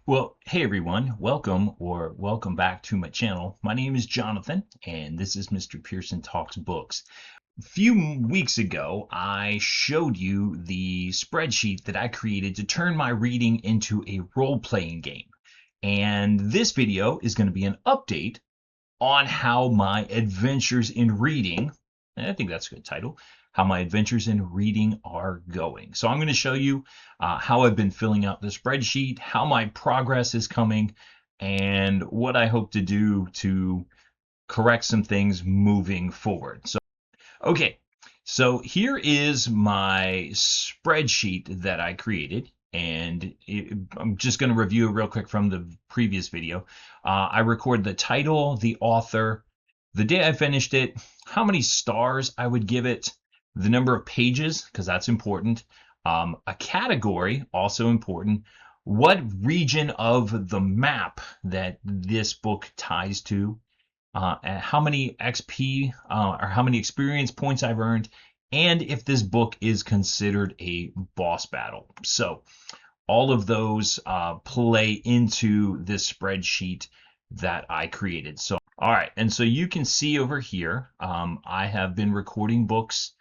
Well, hey everyone, welcome back to my channel. My name is Jonathan, and this is Mr. Pearson Talks Books. A few weeks ago, I showed you the spreadsheet that I created to turn my reading into a role-playing game. And this video is going to be an update on how my adventures in reading, and I think that's a good title, how my adventures in reading are going. So I'm going to show you how I've been filling out the spreadsheet, how my progress is coming, and what I hope to do to correct some things moving forward. Okay, so here is my spreadsheet that I created, and I'm just going to review it real quick from the previous video. I record the title, the author, the day I finished it, how many stars I would give it, the number of pages, because that's important, a category, also important, what region of the map that this book ties to, and how many XP or how many experience points I've earned, and if this book is considered a boss battle. So all of those play into this spreadsheet that I created. So all right, and so you can see over here, I have been recording books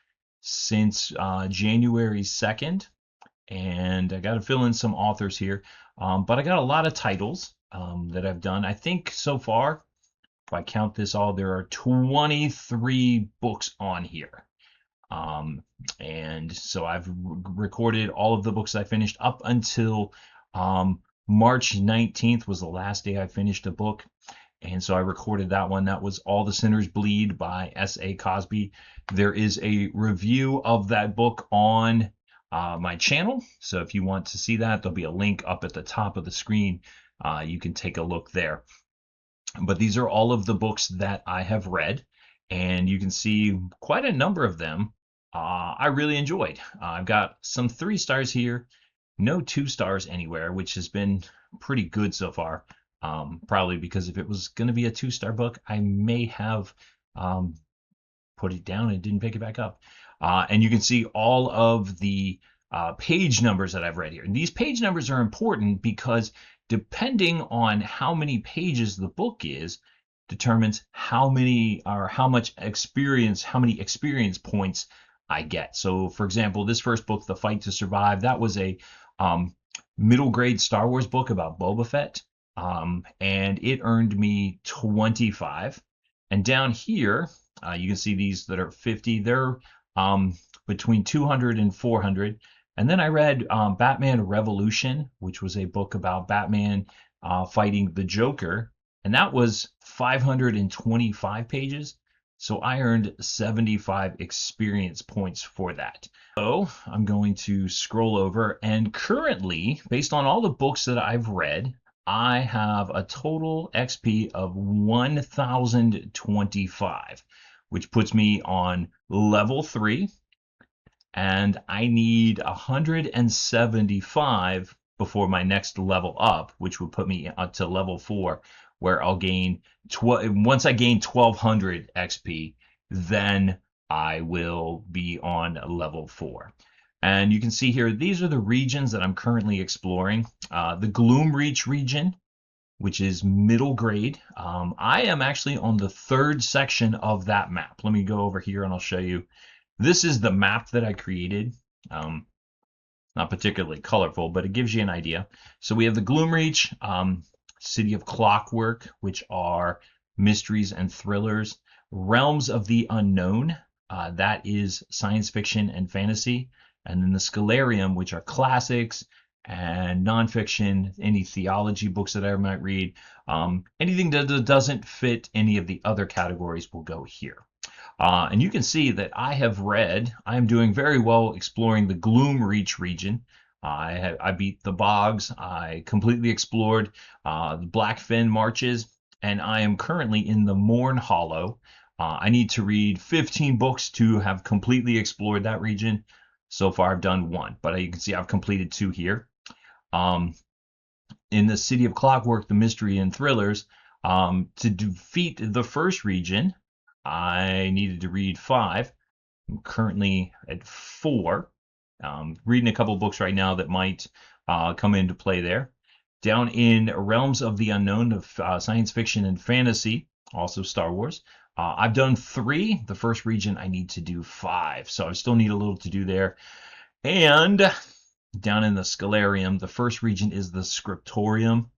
since January 2nd, and I got to fill in some authors here, but I got a lot of titles that I've done. I think so far, if I count this all, there are 23 books on here. And so I've recorded all of the books I finished up until March 19th was the last day I finished a book. And so I recorded that one. That was All the Sinners Bleed by S.A. Cosby. There is a review of that book on my channel. So if you want to see that, there'll be a link up at the top of the screen. You can take a look there. But these are all of the books that I have read, and you can see quite a number of them I really enjoyed. I've got some 3 stars here, no 2 stars anywhere, which has been pretty good so far. Probably because if it was going to be a 2-star book, I may have put it down and didn't pick it back up. And you can see all of the page numbers that I've read here. And these page numbers are important because depending on how many pages the book is, determines how many or how much experience, how many experience points I get. So, for example, this first book, The Fight to Survive, that was a middle grade Star Wars book about Boba Fett, and it earned me 25. And down here, you can see these that are 50. They're between 200 and 400. And then I read Batman Revolution, which was a book about Batman fighting the Joker, and that was 525 pages. So I earned 75 experience points for that. So I'm going to scroll over, and currently, based on all the books that I've read, I have a total XP of 1025, which puts me on level 3. And I need 175 before my next level up, which would put me up to level 4, where I'll gain once I gain 1200 XP, then I will be on level 4. And you can see here, these are the regions that I'm currently exploring. The Gloomreach region, which is middle grade. I am actually on the 3rd section of that map. Let me go over here and I'll show you. This is the map that I created. Not particularly colorful, but it gives you an idea. So we have the Gloomreach, City of Clockwork, which are mysteries and thrillers. Realms of the Unknown, that is science fiction and fantasy. And then the Scholarium, which are classics and nonfiction, any theology books that I might read. Anything that doesn't fit any of the other categories will go here. And you can see that I am doing very well exploring the Gloomreach region. I beat the bogs. I completely explored the Blackfin Marches, and I am currently in the Mourn Hollow. I need to read 15 books to have completely explored that region. So far, I've done 1, but you can see I've completed 2 here. In the City of Clockwork, the mystery and thrillers, to defeat the first region, I needed to read 5. I'm currently at 4. Reading a couple books right now that might come into play there. Down in Realms of the Unknown of science fiction and fantasy, also Star Wars, I've done 3. The first region, I need to do 5. So I still need a little to do there. And down in the Scholarium, the first region is the Scriptorium.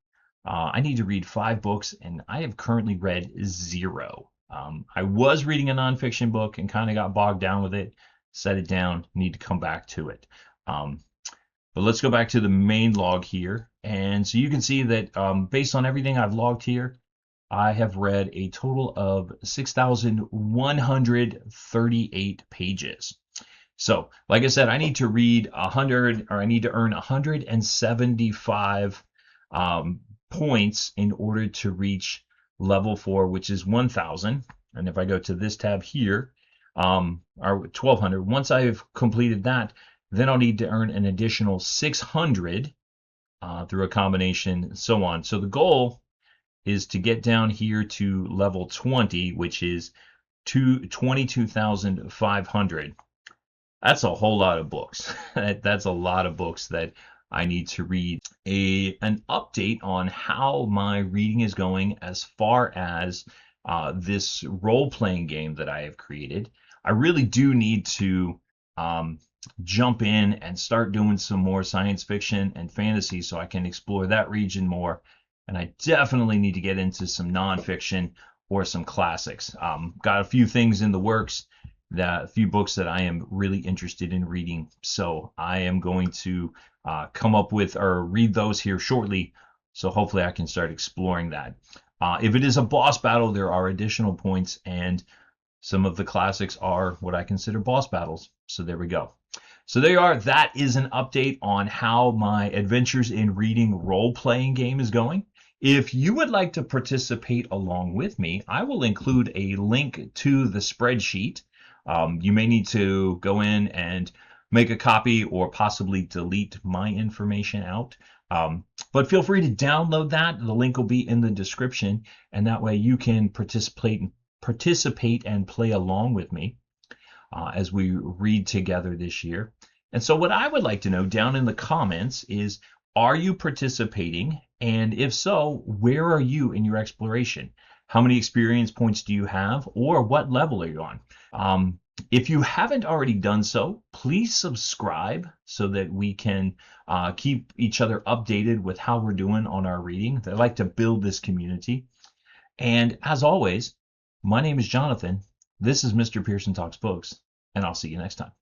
I need to read 5 books, and I have currently read 0. I was reading a nonfiction book and kind of got bogged down with it, set it down, need to come back to it. But let's go back to the main log here. And so you can see that based on everything I've logged here, I have read a total of 6,138 pages. So, like I said, I need to read 100, or I need to earn 175 points in order to reach level 4, which is 1,000. And if I go to this tab here, or 1,200, once I've completed that, then I'll need to earn an additional 600 through a combination, and so on. So the goal is to get down here to level 20, which is 22,500. That's a whole lot of books. That's a lot of books that I need to read. An update on how my reading is going as far as this role-playing game that I have created. I really do need to jump in and start doing some more science fiction and fantasy so I can explore that region more. And I definitely need to get into some nonfiction or some classics. Got a few things in the works, a few books that I am really interested in reading. So I am going to come up with or read those here shortly. So hopefully I can start exploring that. If it is a boss battle, there are additional points, and some of the classics are what I consider boss battles. So there we go. So there you are. That is an update on how my Adventures in Reading role-playing game is going. If you would like to participate along with me, I will include a link to the spreadsheet. You may need to go in and make a copy or possibly delete my information out. But feel free to download that. The link will be in the description, and that way you can participate and play along with me as we read together this year. And so what I would like to know down in the comments is, are you participating? And if so, where are you in your exploration? How many experience points do you have, or what level are you on? If you haven't already done so, please subscribe so that we can keep each other updated with how we're doing on our reading. I like to build this community. And as always, my name is Jonathan. This is Mr. Pearson Talks Books, and I'll see you next time.